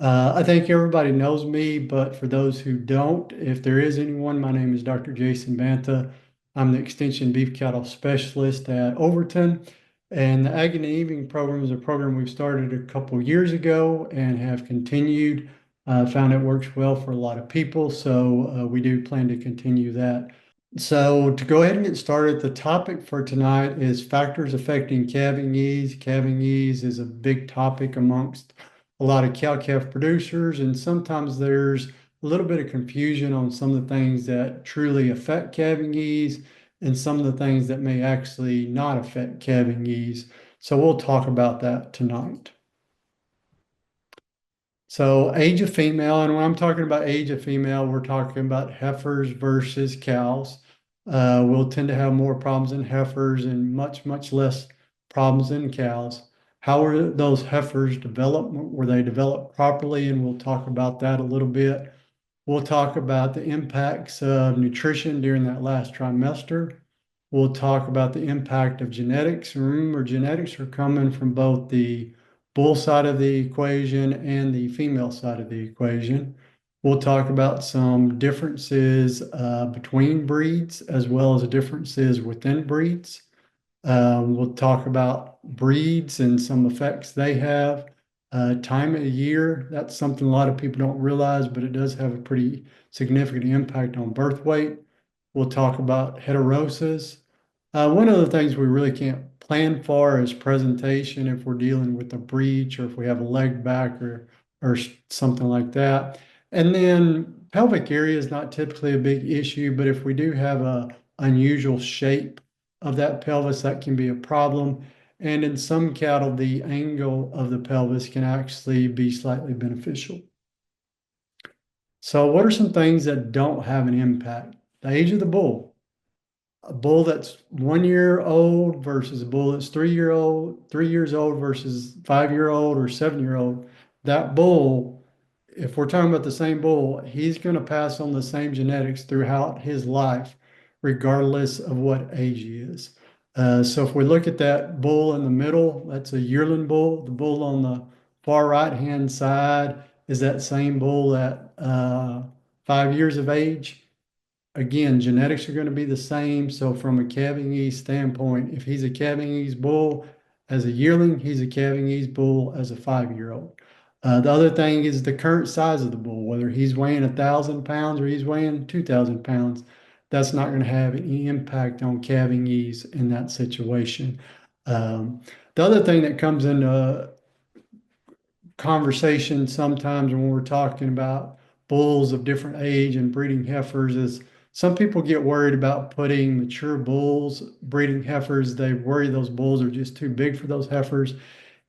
I think everybody knows me, but for those who don't, if there is anyone, my name is Dr. Jason Banta. I'm the Extension Beef Cattle Specialist at Overton. And the Ag and Evening program is a program we've started a couple years ago and have continued. Found it works well for a lot of people, so we do plan to continue that. So to go ahead and get started, the topic for tonight is factors affecting calving ease. Calving ease is a big topic amongst a lot of cow-calf producers, and sometimes there's a little bit of confusion on some of the things that truly affect calving ease and some of the things that may actually not affect calving ease. So we'll talk about that tonight. So age of female, and when I'm talking about age of female, we're talking about heifers versus cows. We'll tend to have more problems in heifers and much less problems in cows. How were those heifers developed? Were they developed properly? And we'll talk about that a little bit. We'll talk about the impacts of nutrition during that last trimester. We'll talk about the impact of genetics. Remember, genetics are coming from both the bull side of the equation and the female side of the equation. We'll talk about some differences between breeds as well as differences within breeds. We'll talk about breeds and some effects they have. Time of year, that's something a lot of people don't realize, but it does have a pretty significant impact on birth weight. We'll talk about heterosis. One of the things we really can't plan for is presentation if we're dealing with a breech or if we have a leg back or something like that. And then pelvic area is not typically a big issue, but if we do have a unusual shape of that pelvis, that can be a problem. And in some cattle, the angle of the pelvis can actually be slightly beneficial. So what are some things that don't have an impact? The age of the bull. A bull that's 1 year old versus a bull that's 3 year old, 3 years old versus 5 year old or 7 year old. That bull, if we're talking about the same bull, he's going to pass on the same genetics throughout his life, regardless of what age he is. So if we look at that bull in the middle, that's a yearling bull. The bull on the far right-hand side is that same bull at 5 years of age. Again, genetics are going to be the same. So from a calving ease standpoint, if he's a calving ease bull as a yearling, he's a calving ease bull as a 5 year old. The other thing is the current size of the bull, whether he's weighing 1,000 pounds or he's weighing 2,000 pounds, that's not going to have any impact on calving ease in that situation. Um, the other thing that comes into conversation sometimes when we're talking about bulls of different age and breeding heifers is some people get worried about putting mature bulls breeding heifers. They worry those bulls are just too big for those heifers.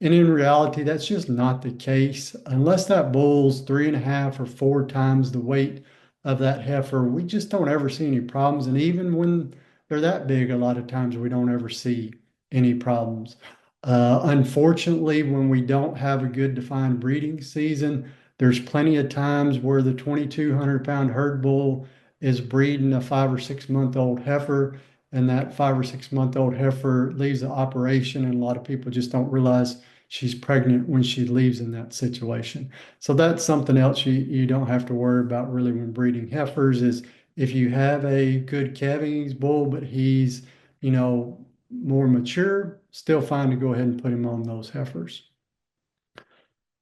And in reality, that's just not the case. Unless that bull's 3.5 or 4 times the weight of that heifer, we just don't ever see any problems. And even when they're that big, a lot of times we don't ever see any problems. Unfortunately, when we don't have a good defined breeding season, there's plenty of times where the 2,200 pound herd bull is breeding a 5 or 6 month old heifer, and that 5 or 6 month old heifer leaves the operation, and a lot of people just don't realize she's pregnant when she leaves in that situation. So that's something else you don't have to worry about really when breeding heifers is if you have a good calving bull, but he's, more mature, still fine to go ahead and put him on those heifers.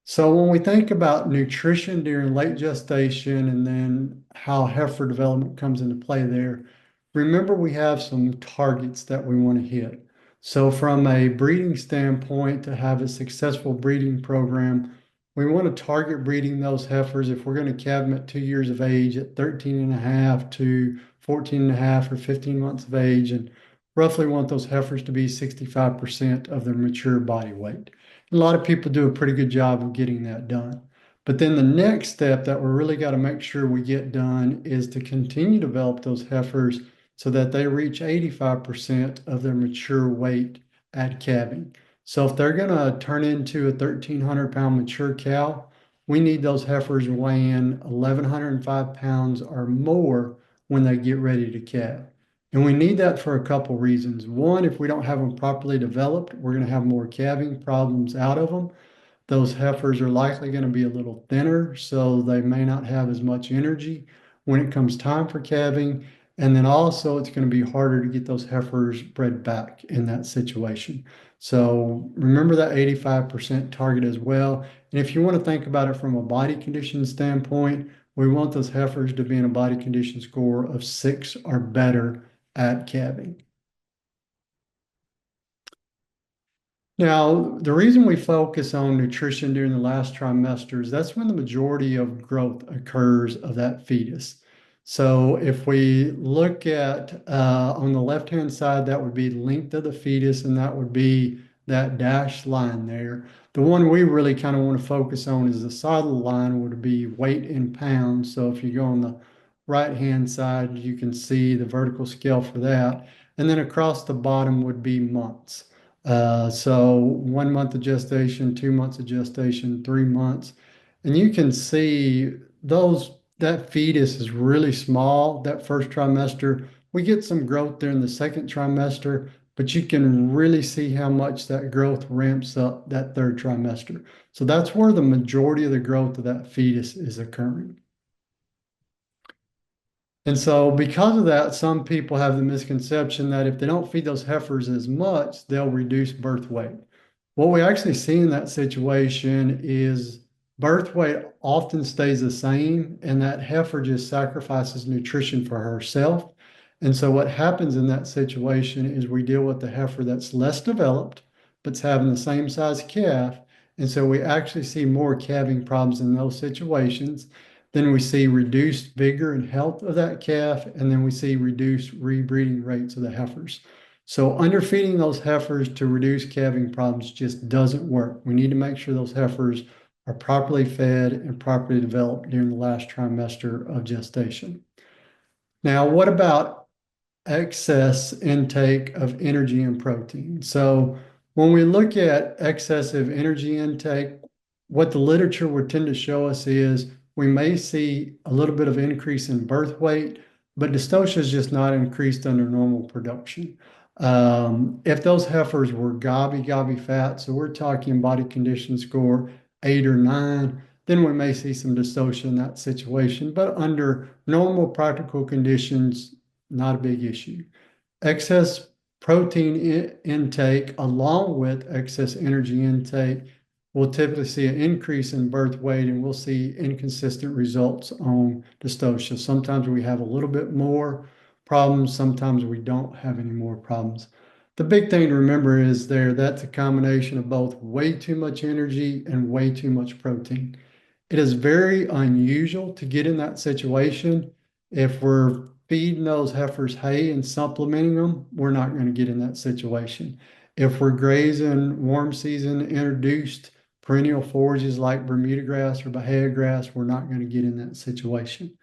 So when we think about nutrition during late gestation and then how heifer development comes into play there, remember we have some targets that we want to hit. So from a breeding standpoint, to have a successful breeding program, we want to target breeding those heifers if we're going to calve them at 2 years of age at 13 and a half to 14 and a half or 15 months of age, and roughly want those heifers to be 65% of their mature body weight. A lot of people do a pretty good job of getting that done. But then the next step that we really got to make sure we get done is to continue to develop those heifers so that they reach 85% of their mature weight at calving. So if they're going to turn into a 1,300 pound mature cow, we need those heifers weighing 1,105 pounds or more when they get ready to calve. And we need that for a couple reasons. One, if we don't have them properly developed, we're going to have more calving problems out of them. those heifers are likely going to be a little thinner, so they may not have as much energy when it comes time for calving. And then also it's going to be harder to get those heifers bred back in that situation. So remember that 85% target as well. And if you want to think about it from a body condition standpoint, we want those heifers to be in a body condition score of 6 or better at calving. Now, the reason we focus on nutrition during the last trimester is that's when the majority of growth occurs of that fetus. So if we look at on the left-hand side, that would be length of the fetus, and that would be that dashed line there. The one we really kind of want to focus on is the solid line would be weight in pounds. So if you go on the right-hand side, you can see the vertical scale for that. And then across the bottom would be months. So 1 month of gestation, 2 months of gestation, 3 months. And you can see that fetus is really small that first trimester. We get some growth there in the second trimester, but you can really see how much that growth ramps up that third trimester. So that's where the majority of the growth of that fetus is occurring. And so because of that, some people have the misconception that if they don't feed those heifers as much, they'll reduce birth weight. What we actually see in that situation is birth weight often stays the same, and that heifer just sacrifices nutrition for herself. And so what happens in that situation is we deal with the heifer that's less developed, but's having the same size calf. And so we actually see more calving problems in those situations. Then we see reduced vigor and health of that calf, and then we see reduced rebreeding rates of the heifers. So underfeeding those heifers to reduce calving problems just doesn't work. We need to make sure those heifers are properly fed and properly developed during the last trimester of gestation. Now, what about excess intake of energy and protein? So when we look at excessive energy intake, what the literature would tend to show us is we may see a little bit of increase in birth weight, but dystocia is just not increased under normal production. If those heifers were gobby fat, so we're talking body condition score 8 or 9, then we may see some dystocia in that situation. But under normal practical conditions, not a big issue. Excess protein intake along with excess energy intake, we'll typically see an increase in birth weight, and we'll see inconsistent results on dystocia. Sometimes we have a little bit more problems, sometimes we don't have any more problems. The big thing to remember is that's a combination of both way too much energy and way too much protein. It is very unusual to get in that situation. If we're feeding those heifers hay and supplementing them, we're not going to get in that situation. If we're grazing warm season introduced perennial forages like Bermuda grass or Bahia grass, we're not going to get in that situation.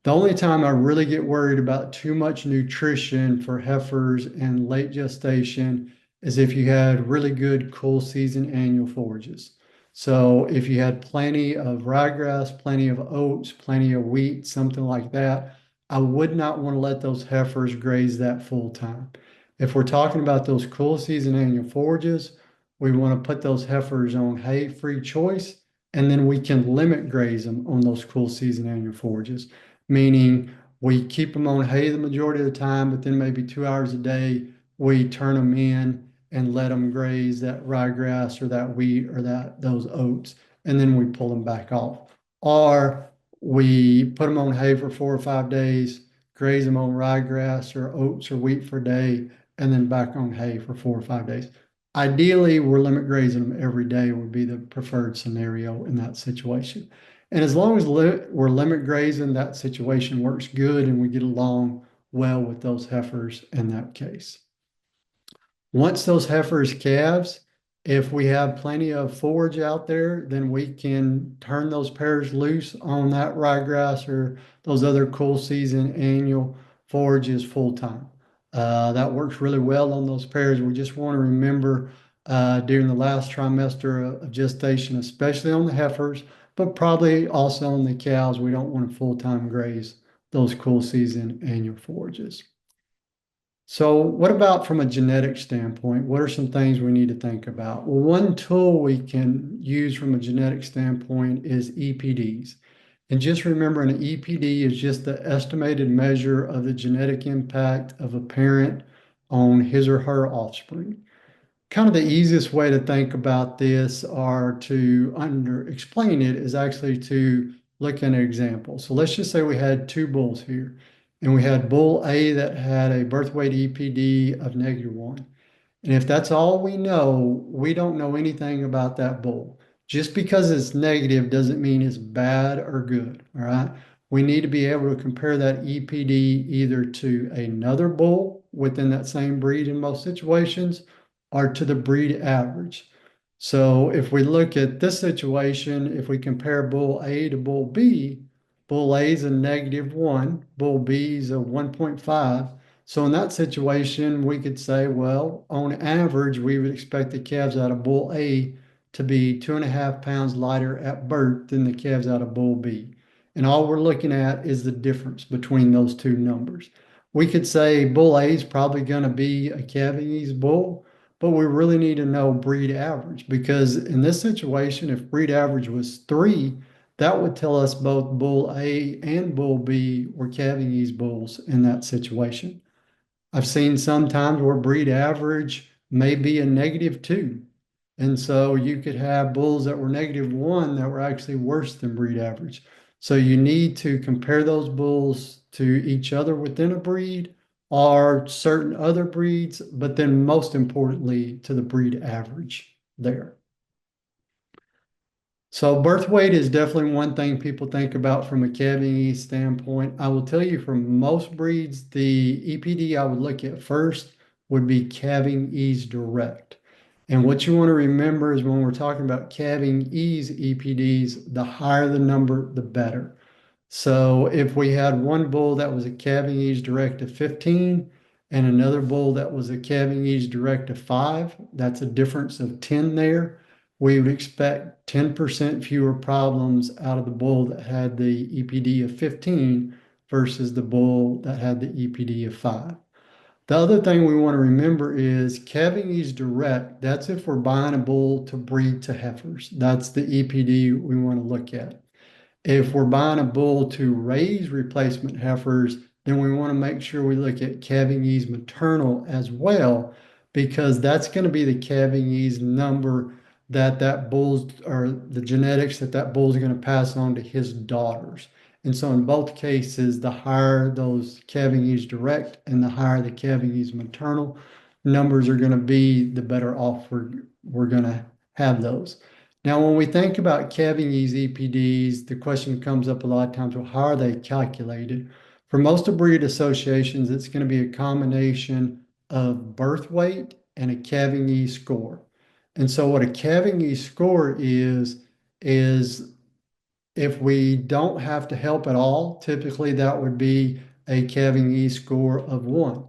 The only time I really get worried about too much nutrition for heifers in late gestation is if you had really good cool season annual forages. So if you had plenty of ryegrass, plenty of oats, plenty of wheat, something like that, I would not want to let those heifers graze that full time. If we're talking about those cool season annual forages, we want to put those heifers on hay-free choice, and then we can limit graze them on those cool season annual forages, meaning we keep them on hay the majority of the time, but then maybe 2 hours a day, we turn them in and let them graze that ryegrass or that wheat or those oats, and then we pull them back off. Or we put them on hay for 4 or 5 days, graze them on ryegrass or oats or wheat for a day, and then back on hay for 4 or 5 days. Ideally, we're limit grazing them every day would be the preferred scenario in that situation. And as long as we're limit grazing, that situation works good and we get along well with those heifers in that case. Once those heifers calves, if we have plenty of forage out there, then we can turn those pairs loose on that ryegrass or those other cool season annual forages full time. That works really well on those pairs. We just want to remember during the last trimester of gestation, especially on the heifers, but probably also on the cows, we don't want to full-time graze those cool season annual forages. So what about from a genetic standpoint? What are some things we need to think about? Well, one tool we can use from a genetic standpoint is EPDs. And just remember, an EPD is just the estimated measure of the genetic impact of a parent on his or her offspring. Kind of the easiest way to think about this or to under explain it is actually to look at an example. So let's just say we had two bulls here, and we had bull A that had a birth weight EPD of -1. And if that's all we know, we don't know anything about that bull. Just because it's negative doesn't mean it's bad or good. All right. We need to be able to compare that EPD either to another bull within that same breed in most situations or to the breed average. So if we look at this situation, if we compare bull A to bull B, bull A is a -1, bull B is a 1.5. So in that situation, we could say, well, on average, we would expect the calves out of bull A to be 2.5 pounds lighter at birth than the calves out of bull B. And all we're looking at is the difference between those two numbers. We could say bull A is probably going to be a calving ease bull, but we really need to know breed average because in this situation, if breed average was 3, that would tell us both bull A and bull B were calving ease bulls in that situation. I've seen sometimes where breed average may be a -2. And so you could have bulls that were -1 that were actually worse than breed average. So you need to compare those bulls to each other within a breed or certain other breeds, but then most importantly to the breed average there. So birth weight is definitely one thing people think about from a calving ease standpoint. I will tell you from most breeds, the EPD I would look at first would be calving ease direct. And what you want to remember is when we're talking about calving ease EPDs, the higher the number, the better. So if we had one bull that was a calving ease direct of 15 and another bull that was a calving ease direct of 5, that's a difference of 10 there. We would expect 10% fewer problems out of the bull that had the EPD of 15 versus the bull that had the EPD of 5. The other thing we want to remember is calving ease direct. That's if we're buying a bull to breed to heifers. That's the EPD we want to look at. If we're buying a bull to raise replacement heifers, then we want to make sure we look at calving ease maternal as well, because that's going to be the calving ease number that bull's or the genetics that bull's going to pass on to his daughters. And so in both cases, the higher those calving ease direct and the higher the calving ease maternal numbers are going to be, the better off we're going to have those. Now, when we think about calving these EPDs, the question comes up a lot of times, well, how are they calculated? For most of breed associations, it's going to be a combination of birth weight and a calving E score. And so what a calving E score is if we don't have to help at all, typically that would be a calving E score of 1.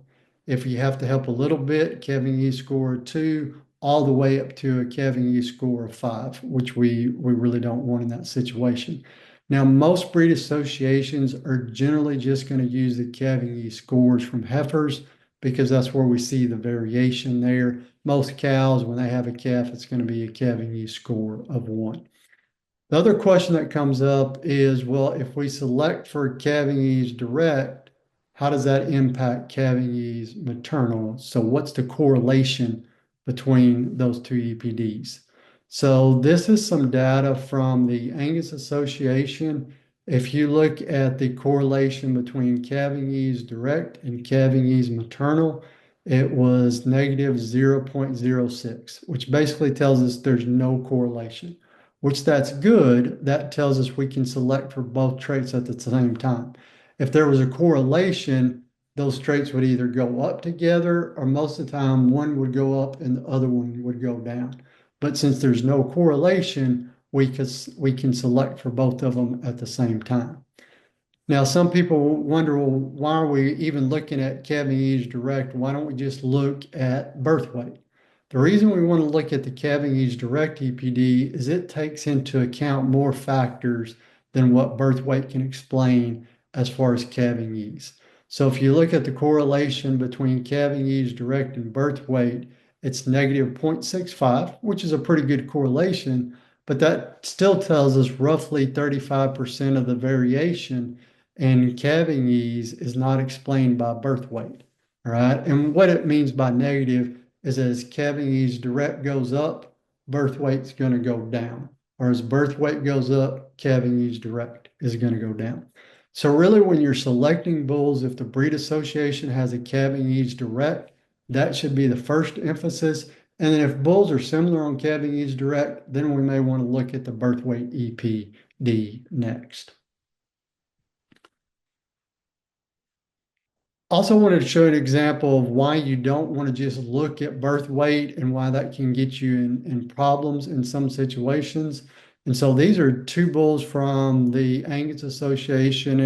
If you have to help a little bit, calving E score of 2, all the way up to a calving E score of 5, which we really don't want in that situation. Now, most breed associations are generally just going to use the calving E scores from heifers because that's where we see the variation there. Most cows, when they have a calf, it's going to be a calving E score of 1. The other question that comes up is, well, if we select for calving ease direct, how does that impact calving ease maternal? So what's the correlation between those two EPDs? So this is some data from the Angus Association. If you look at the correlation between calving ease direct and calving ease maternal, it was -0.06, which basically tells us there's no correlation, which that's good. That tells us we can select for both traits at the same time. If there was a correlation, those traits would either go up together or most of the time one would go up and the other one would go down. But since there's no correlation, we can select for both of them at the same time. Now, some people wonder, well, why are we even looking at calving ease direct? Why don't we just look at birth weight? The reason we want to look at the calving ease direct EPD is it takes into account more factors than what birth weight can explain as far as calving ease. So if you look at the correlation between calving age direct and birth weight, it's negative 0.65, which is a pretty good correlation, but that still tells us roughly 35% of the variation in calving ease is not explained by birth weight. All right. And what it means by negative is as calving age direct goes up, birth weight's going to go down. Or as birth weight goes up, calving age direct is going to go down. So really when you're selecting bulls, if the breed association has a calving age direct, that should be the first emphasis. And then if bulls are similar on calving age direct, then we may want to look at the Birthweight EPD next. Also wanted to show an example of why you don't want to just look at birth weight and why that can get you in problems in some situations. And so these are two bulls from the Angus Association.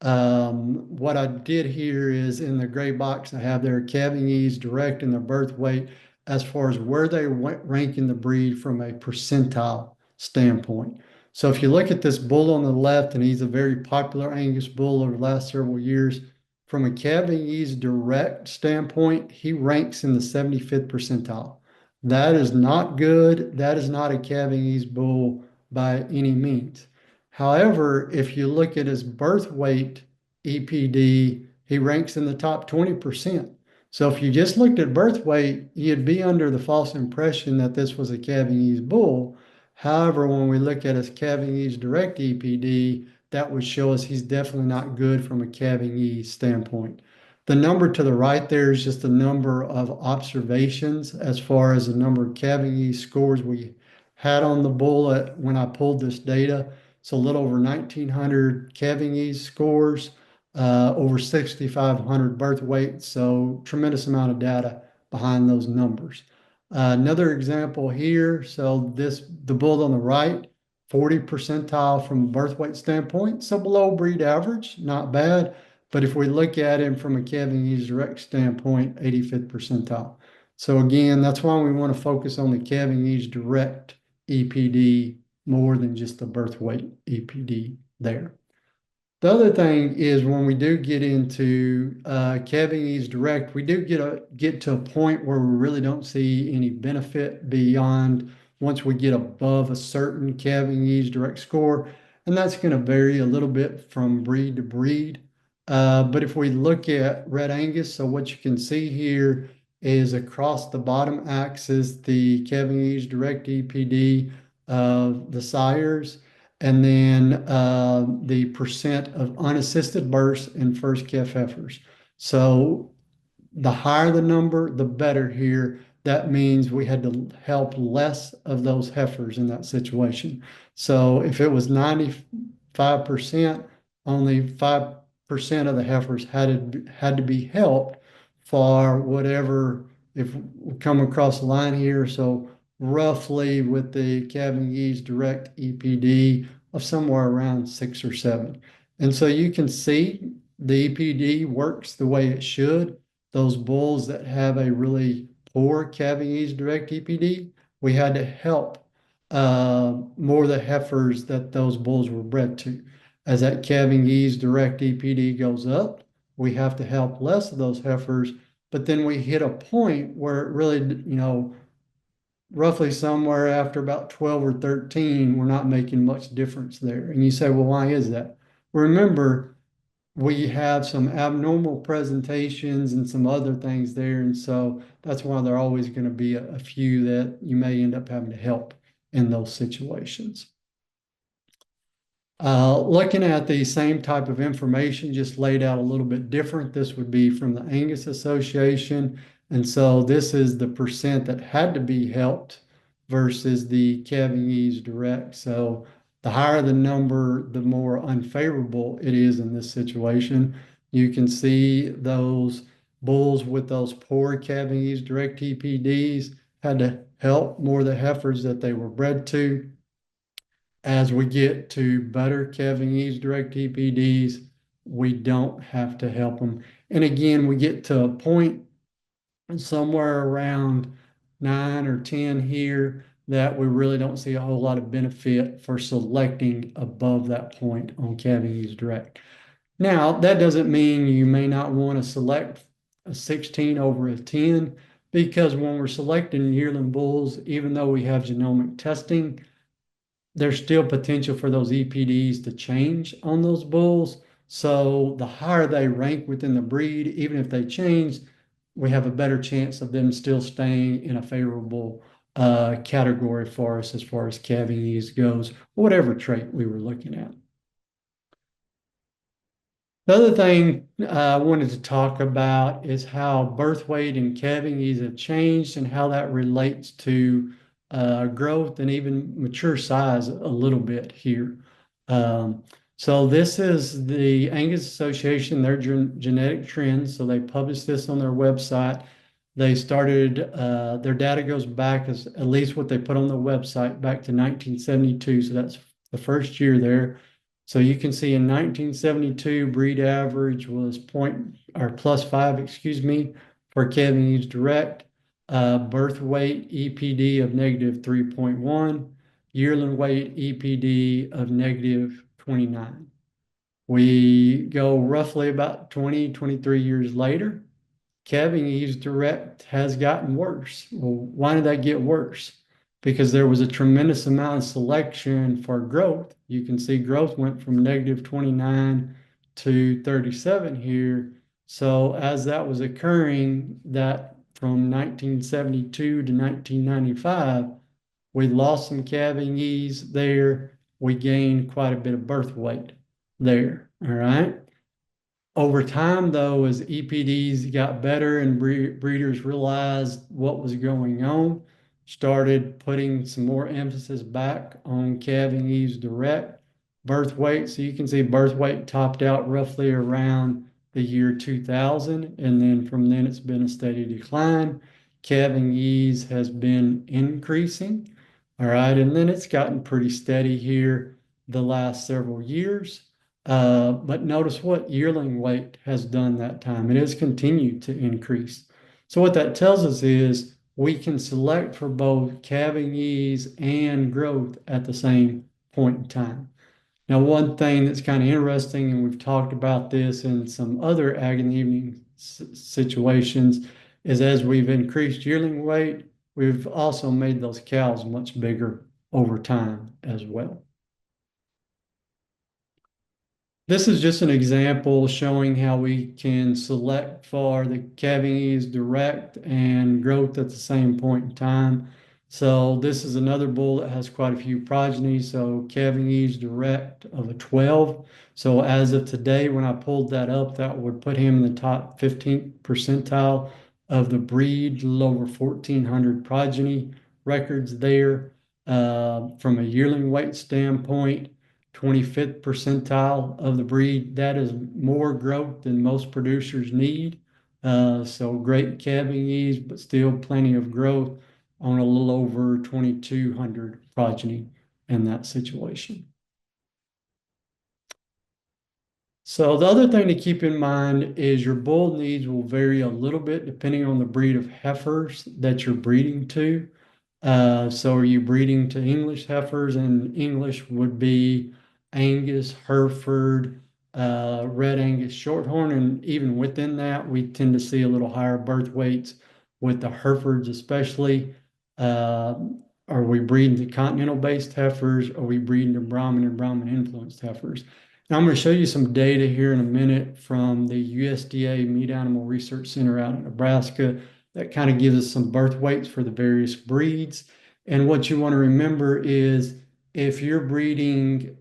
And what I did here is in the gray box, I have their calving ease direct and their birth weight as far as where they rank in the breed from a percentile standpoint. So if you look at this bull on the left, and he's a very popular Angus bull over the last several years, from a calving ease direct standpoint, he ranks in the 75th percentile. That is not good. That is not a calving ease bull by any means. However, if you look at his birth weight EPD, he ranks in the top 20%. So if you just looked at birth weight, you'd be under the false impression that this was a calving ease bull. However, when we look at his calving ease direct EPD, that would show us he's definitely not good from a calving ease standpoint. The number to the right there is just the number of observations as far as the number of calving ease scores we had on the bull when I pulled this data. So a little over 1,900 calving ease scores, over 6,500 birth weight. So tremendous amount of data behind those numbers. Another example here. So the bull on the right, 40 percentile from a birth weight standpoint. So below breed average, not bad. But if we look at him from a calving ease direct standpoint, 85th percentile. So again, that's why we want to focus on the calving ease direct EPD more than just the birth weight EPD there. The other thing is when we do get into calving ease direct, we do get to a point where we really don't see any benefit beyond once we get above a certain calving ease direct score, and that's going to vary a little bit from breed to breed. But if we look at Red Angus, so what you can see here is across the bottom axis, the calving ease direct EPD of the sires, and then the percent of unassisted births in first calf heifers. So the higher the number, the better here. That means we had to help less of those heifers in that situation. So if it was 95%, only 5% of the heifers had to be helped for whatever, if we come across the line here. So roughly with the calving ease direct EPD of somewhere around 6 or 7. And so you can see the EPD works the way it should. Those bulls that have a really poor calving ease direct EPD, we had to help more of the heifers that those bulls were bred to. As that calving ease direct EPD goes up, we have to help less of those heifers, but then we hit a point where it really, roughly somewhere after about 12 or 13, we're not making much difference there. And you say, well, why is that? Remember, we have some abnormal presentations and some other things there. And so that's why there are always going to be a few that you may end up having to help in those situations. Looking at the same type of information, just laid out a little bit different. This would be from the Angus Association. And so this is the percent that had to be helped versus the calving ease direct. So the higher the number, the more unfavorable it is in this situation. You can see those bulls with those poor calving ease direct EPDs had to help more of the heifers that they were bred to. As we get to better calving ease direct EPDs, we don't have to help them. And again, we get to a point somewhere around 9 or 10 here that we really don't see a whole lot of benefit for selecting above that point on calving ease direct. Now, that doesn't mean you may not want to select a 16 over a 10, because when we're selecting yearling bulls, even though we have genomic testing, there's still potential for those EPDs to change on those bulls. So the higher they rank within the breed, even if they change, we have a better chance of them still staying in a favorable category for us as far as calving ease goes, whatever trait we were looking at. The other thing I wanted to talk about is how birth weight and calving ease have changed and how that relates to growth and even mature size a little bit here. Um, so this is the Angus Association, their genetic trends. So they published this on their website. They started, their data goes back as at least what they put on the website back to 1972. So that's the first year there. So you can see in 1972, breed average was +5, excuse me, for calving age direct, birth weight EPD of -3.1, yearling weight EPD of -29. We go roughly about 20, 23 years later. Calving ease direct has gotten worse. Well, why did that get worse? Because there was a tremendous amount of selection for growth. You can see growth went from -29 to 37 here. So as that was occurring, that from 1972 to 1995, we lost some calving ease there. We gained quite a bit of birth weight there. All right. Over time, though, as EPDs got better and breeders realized what was going on, started putting some more emphasis back on calving ease direct birth weight. So you can see birth weight topped out roughly around the year 2000. And then from then, it's been a steady decline. Calving ease has been increasing. All right. And then it's gotten pretty steady here the last several years. But notice what yearling weight has done that time. It has continued to increase. So what that tells us is we can select for both calving ease and growth at the same point in time. Now, one thing that's kind of interesting, and we've talked about this in some other ag in the evening situations, is as we've increased yearling weight, we've also made those cows much bigger over time as well. This is just an example showing how we can select for the calving ease direct and growth at the same point in time. So this is another bull that has quite a few progeny. So calving ease direct of a 12. So as of today, when I pulled that up, that would put him in the top 15th percentile of the breed, a little over 1,400 progeny records there. From a yearling weight standpoint, 25th percentile of the breed. That is more growth than most producers need. So great calving ease, but still plenty of growth on a little over 2,200 progeny in that situation. So the other thing to keep in mind is your bull needs will vary a little bit depending on the breed of heifers that you're breeding to. So are you breeding to English heifers? And English would be Angus, Hereford, Red Angus, Shorthorn. And even within that, we tend to see a little higher birth weights with the Herefords, especially. Uh, are we breeding to continental-based heifers? Are we breeding to Brahman and Brahman-influenced heifers? Now I'm going to show you some data here in a minute from the USDA Meat Animal Research Center out in Nebraska that kind of gives us some birth weights for the various breeds. And what you want to remember is if you're breeding,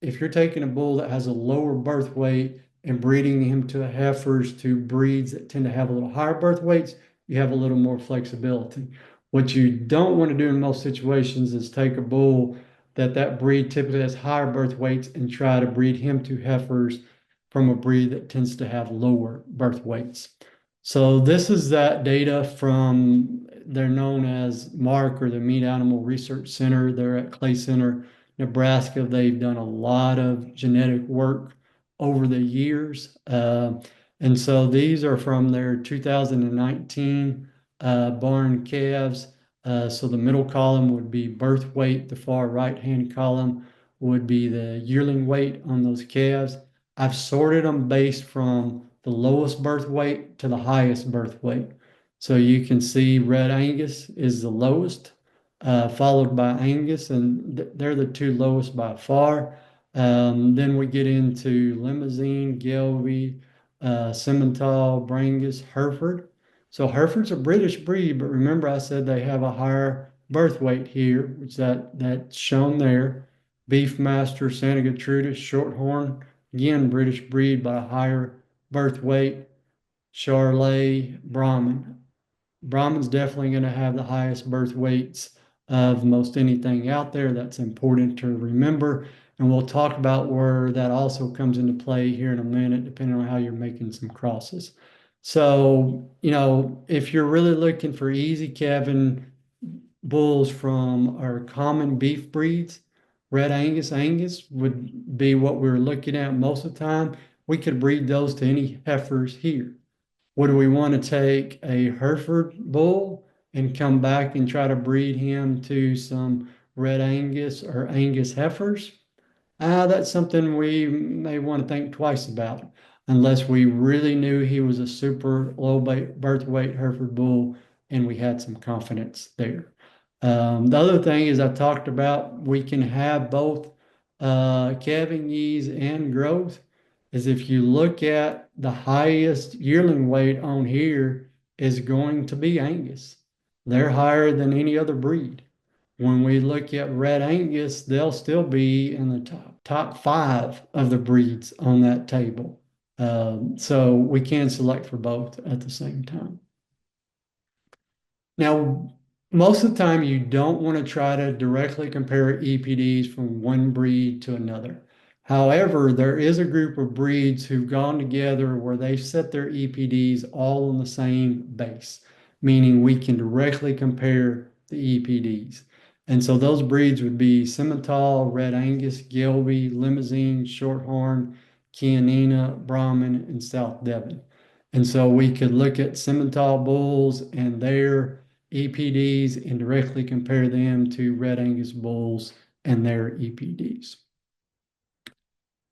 if you're taking a bull that has a lower birth weight and breeding him to heifers to breeds that tend to have a little higher birth weights, you have a little more flexibility. What you don't want to do in most situations is take a bull that breed typically has higher birth weights and try to breed him to heifers from a breed that tends to have lower birth weights. So this is that data from, they're known as MARC, or the Meat Animal Research Center. They're at Clay Center, Nebraska. They've done a lot of genetic work over the years. And so these are from their 2019 barn calves. So the middle column would be birth weight. The far right-hand column would be the yearling weight on those calves. I've sorted them based from the lowest birth weight to the highest birth weight. So you can see Red Angus is the lowest, followed by Angus, and they're the two lowest by far. Then we get into Limousin, Gelby, Simmental, Brangus, Hereford. So Herefords a British breed, but remember I said they have a higher birth weight here, which that's shown there. Beefmaster, Santa Gertrudis, Shorthorn, again British breed by a higher birth weight. Charolais, Brahman. Brahman's definitely going to have the highest birth weights of most anything out there. That's important to remember. And we'll talk about where that also comes into play here in a minute, depending on how you're making some crosses. So, if you're really looking for easy calving bulls from our common beef breeds, Red Angus, Angus would be what we're looking at most of the time. We could breed those to any heifers here. Would we want to take a Hereford bull and come back and try to breed him to some Red Angus or Angus heifers? That's something we may want to think twice about, unless we really knew he was a super low birth weight Hereford bull and we had some confidence there. The other thing is I talked about we can have both calving ease and growth. Is if you look at the highest yearling weight on here is going to be Angus. They're higher than any other breed. When we look at Red Angus, they'll still be in the top five of the breeds on that table. So we can select for both at the same time. Now, most of the time, you don't want to try to directly compare EPDs from one breed to another. However, there is a group of breeds who've gone together where they've set their EPDs all on the same base, meaning we can directly compare the EPDs. And so those breeds would be Simmental, Red Angus, Gelby, Limousin, Shorthorn, Chianina, Brahman, and South Devon. And so we could look at Simmental bulls and their EPDs and directly compare them to Red Angus bulls and their EPDs.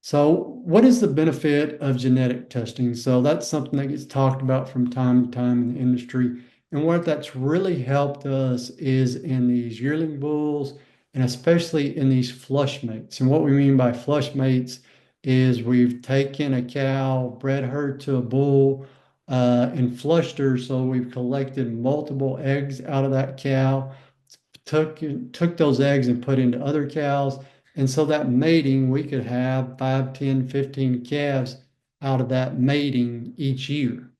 So what is the benefit of genetic testing? So that's something that gets talked about from time to time in the industry. And what that's really helped us is in these yearling bulls and especially in these flush mates. And what we mean by flush mates is we've taken a cow, bred her to a bull, and flushed her. So we've collected multiple eggs out of that cow, took those eggs and put into other cows. And so that mating, we could have 5, 10, 15 calves out of that mating each year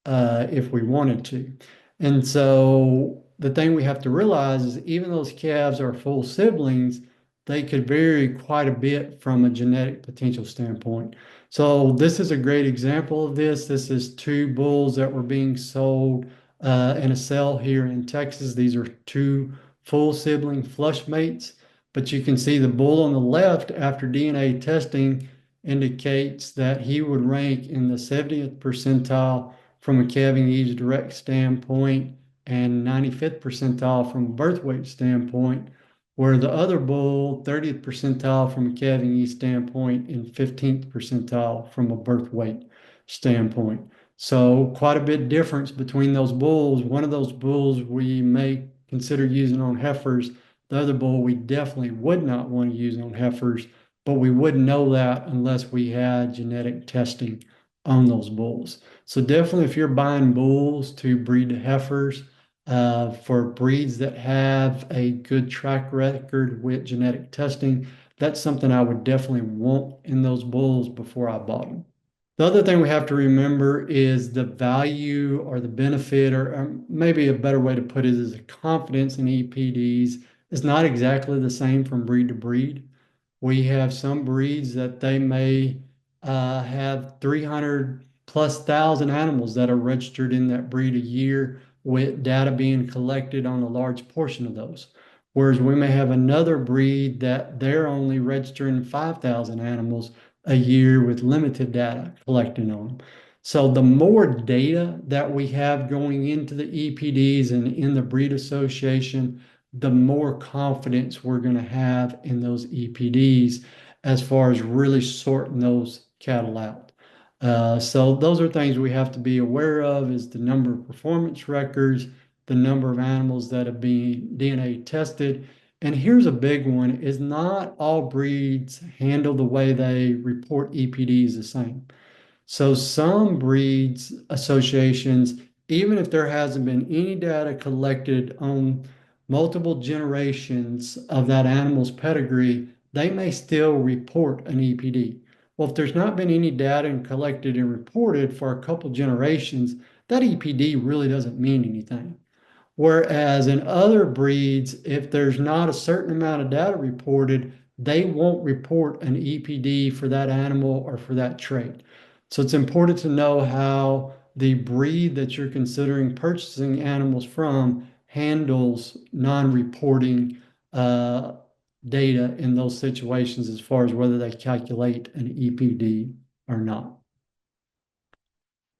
if we wanted to. And so the thing we have to realize is even those calves are full siblings, they could vary quite a bit from a genetic potential standpoint. So this is a great example of this. This is two bulls that were being sold in a sale here in Texas. These are two full sibling flush mates, but you can see the bull on the left after DNA testing indicates that he would rank in the 70th percentile from a calving age direct standpoint and 95th percentile from a birth weight standpoint, where the other bull, 30th percentile from a calving age standpoint and 15th percentile from a birth weight standpoint. So quite a bit difference between those bulls. One of those bulls we may consider using on heifers. The other bull we definitely would not want to use on heifers, but we wouldn't know that unless we had genetic testing on those bulls. So definitely if you're buying bulls to breed to heifers, for breeds that have a good track record with genetic testing, that's something I would definitely want in those bulls before I bought them. The other thing we have to remember is the value or the benefit, or maybe a better way to put it is the confidence in EPDs is not exactly the same from breed to breed. We have some breeds that they may have 300 plus thousand animals that are registered in that breed a year with data being collected on a large portion of those. Whereas we may have another breed that they're only registering 5,000 animals a year with limited data collected on them. So the more data that we have going into the EPDs and in the breed association, the more confidence we're going to have in those EPDs as far as really sorting those cattle out. So those are things we have to be aware of is the number of performance records, the number of animals that have been DNA tested. And here's a big one is not all breeds handle the way they report EPDs the same. So some breeds associations, even if there hasn't been any data collected on multiple generations of that animal's pedigree, they may still report an EPD. Well, if there's not been any data collected and reported for a couple generations, that EPD really doesn't mean anything. Whereas in other breeds, if there's not a certain amount of data reported, they won't report an EPD for that animal or for that trait. So it's important to know how the breed that you're considering purchasing animals from handles non-reporting data in those situations as far as whether they calculate an EPD or not.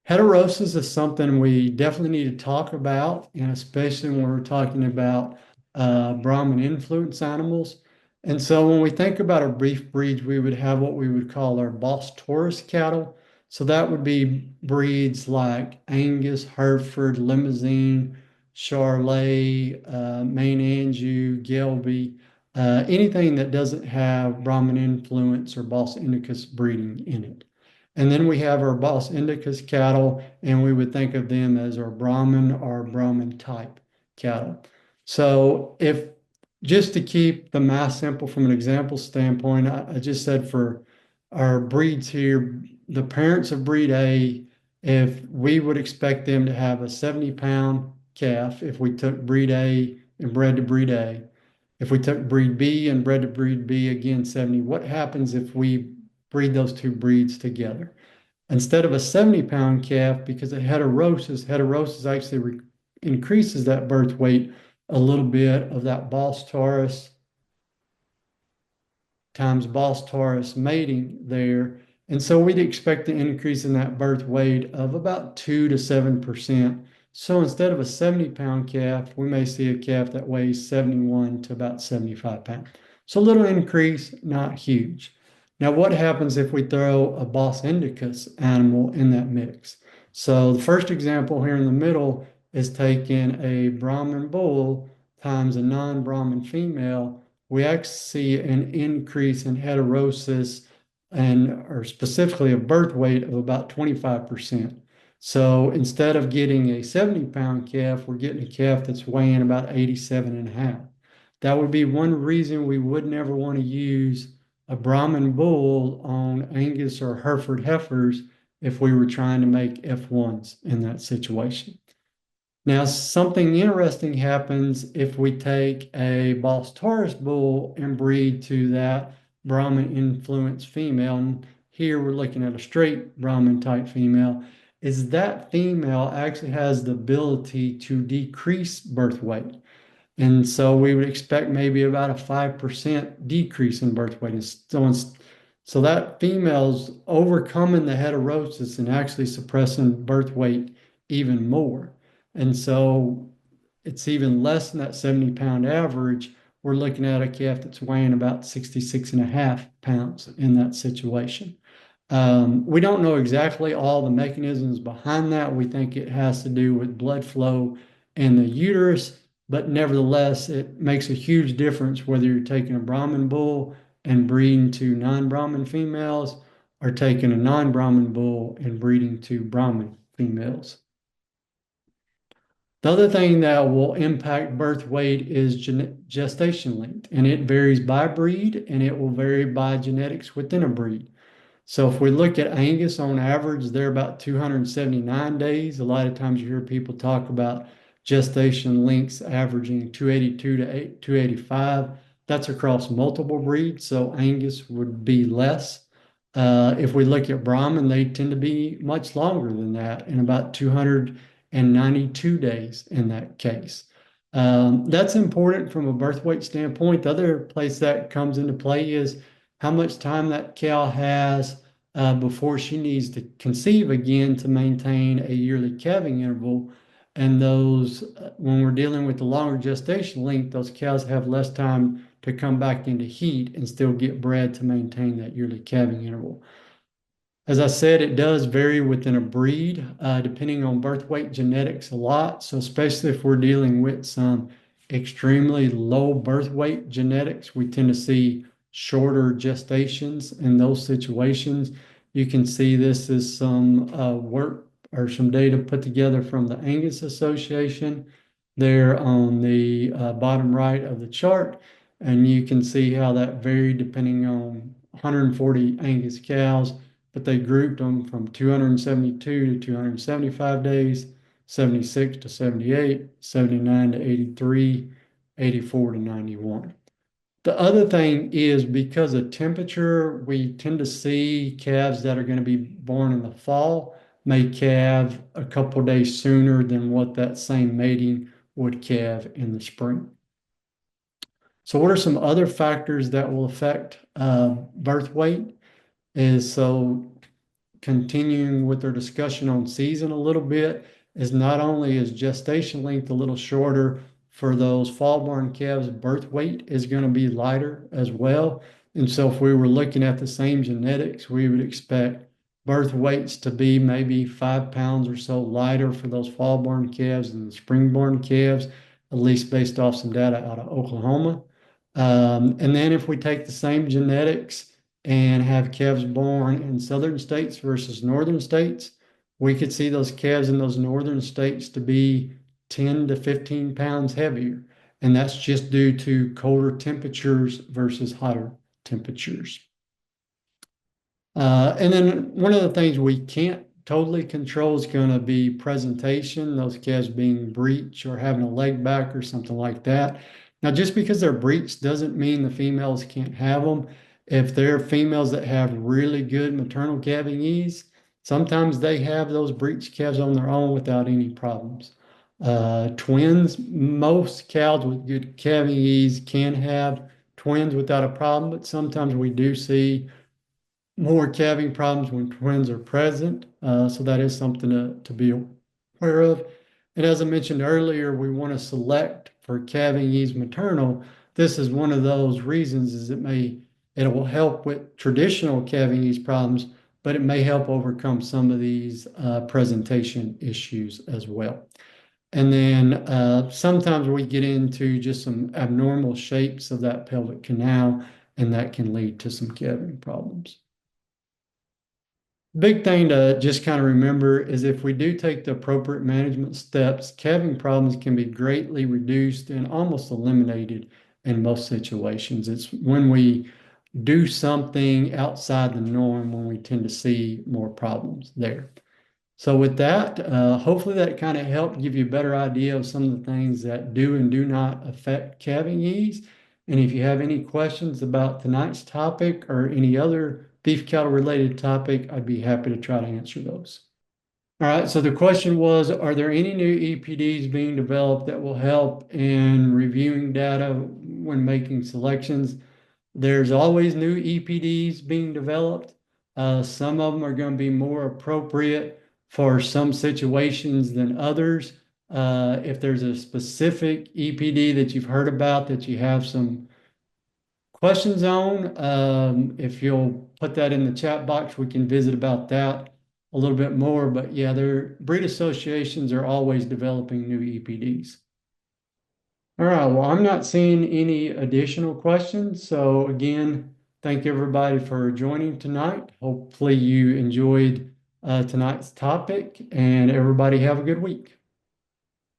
Heterosis is something we definitely need to talk about, and especially when we're talking about Brahman influence animals. And so when we think about our beef breeds, we would have what we would call our Boss Taurus cattle. So that would be breeds like Angus, Hereford, Limousin, Charolais, Maine Anjou, Gelby, anything that doesn't have Brahman influence or Bos Indicus breeding in it. And then we have our Bos Indicus cattle, and we would think of them as our Brahman or Brahman type cattle. So if just to keep the math simple from an example standpoint, I just said for our breeds here, the parents of breed A, if we would expect them to have a 70-pound calf, if we took breed A and bred to breed A, if we took breed B and bred to breed B, again, 70, what happens if we breed those two breeds together? Instead of a 70-pound calf, because of heterosis actually increases that birth weight a little bit of that Bos Taurus times Bos Taurus mating there. And so we'd expect an increase in that birth weight of about 2 to 7%. So instead of a 70-pound calf, we may see a calf that weighs 71 to about 75 pounds. So a little increase, not huge. Now, what happens if we throw a Bos Indicus animal in that mix? So the first example here in the middle is taking a Brahman bull times a non-Brahman female. We actually see an increase in heterosis or specifically a birth weight of about 25%. So instead of getting a 70-pound calf, we're getting a calf that's weighing about 87 and a half. That would be one reason we would never want to use a Brahman bull on Angus or Hereford heifers if we were trying to make F1s in that situation. Now, something interesting happens if we take a Bos Taurus bull and breed to that Brahman influenced female. And here we're looking at a straight Brahman type female. Is that female actually has the ability to decrease birth weight. And so we would expect maybe about a 5% decrease in birth weight. So that female's overcoming the heterosis and actually suppressing birth weight even more. And so it's even less than that 70-pound average. We're looking at a calf that's weighing about 66 and a half pounds in that situation. We don't know exactly all the mechanisms behind that. We think it has to do with blood flow in the uterus, but nevertheless, it makes a huge difference whether you're taking a Brahman bull and breeding to non-Brahman females or taking a non-Brahman bull and breeding to Brahman females. The other thing that will impact birth weight is gestation length, and it varies by breed and it will vary by genetics within a breed. So if we look at Angus on average, they're about 279 days. A lot of times you hear people talk about gestation lengths averaging 282 to 285. That's across multiple breeds, so Angus would be less. If we look at Brahman, they tend to be much longer than that, in about 292 days in that case. That's important from a birth weight standpoint. The other place that comes into play is how much time that cow has before she needs to conceive again to maintain a yearly calving interval. And those, when we're dealing with the longer gestation length, those cows have less time to come back into heat and still get bred to maintain that yearly calving interval. As I said, it does vary within a breed, depending on birth weight genetics a lot. So especially if we're dealing with some extremely low birth weight genetics, we tend to see shorter gestations in those situations. You can see this is some work or some data put together from the Angus Association there on the bottom right of the chart. And you can see how that varied depending on 140 Angus cows, but they grouped them from 272 to 275 days, 76 to 78, 79 to 83, 84 to 91. The other thing is because of temperature, we tend to see calves that are going to be born in the fall may calve a couple days sooner than what that same mating would calve in the spring. So what are some other factors that will affect birth weight? Is so continuing with their discussion on season a little bit, is not only is gestation length a little shorter for those fall-born calves, birth weight is going to be lighter as well. And so if we were looking at the same genetics, we would expect birth weights to be maybe 5 pounds or so lighter for those fall-born calves than the spring-born calves, at least based off some data out of Oklahoma. And then if we take the same genetics and have calves born in southern states versus northern states, we could see those calves in those northern states to be 10 to 15 pounds heavier. And that's just due to colder temperatures versus hotter temperatures. And then one of the things we can't totally control is going to be presentation, those calves being breech or having a leg back or something like that. Now, just because they're breech doesn't mean the females can't have them. If they're females that have really good maternal calving ease, sometimes they have those breech calves on their own without any problems. Twins, most cows with good calving ease can have twins without a problem, but sometimes we do see more calving problems when twins are present. So that is something to be aware of. And as I mentioned earlier, we want to select for calving ease maternal. This is one of those reasons is it will help with traditional calving ease problems, but it may help overcome some of these presentation issues as well. And then sometimes we get into just some abnormal shapes of that pelvic canal, and that can lead to some calving problems. Big thing to just kind of remember is if we do take the appropriate management steps, calving problems can be greatly reduced and almost eliminated in most situations. It's when we do something outside the norm when we tend to see more problems there. So with that, hopefully that kind of helped give you a better idea of some of the things that do and do not affect calving ease. And if you have any questions about tonight's topic or any other beef cattle related topic, I'd be happy to try to answer those. All right, so the question was, are there any new EPDs being developed that will help in reviewing data when making selections? There's always new EPDs being developed. Some of them are going to be more appropriate for some situations than others. If there's a specific EPD that you've heard about that you have some questions on, if you'll put that in the chat box, we can visit about that a little bit more. But yeah, their breed associations are always developing new EPDs. All right, well, I'm not seeing any additional questions. So again, thank everybody for joining tonight. Hopefully you enjoyed tonight's topic, and everybody have a good week.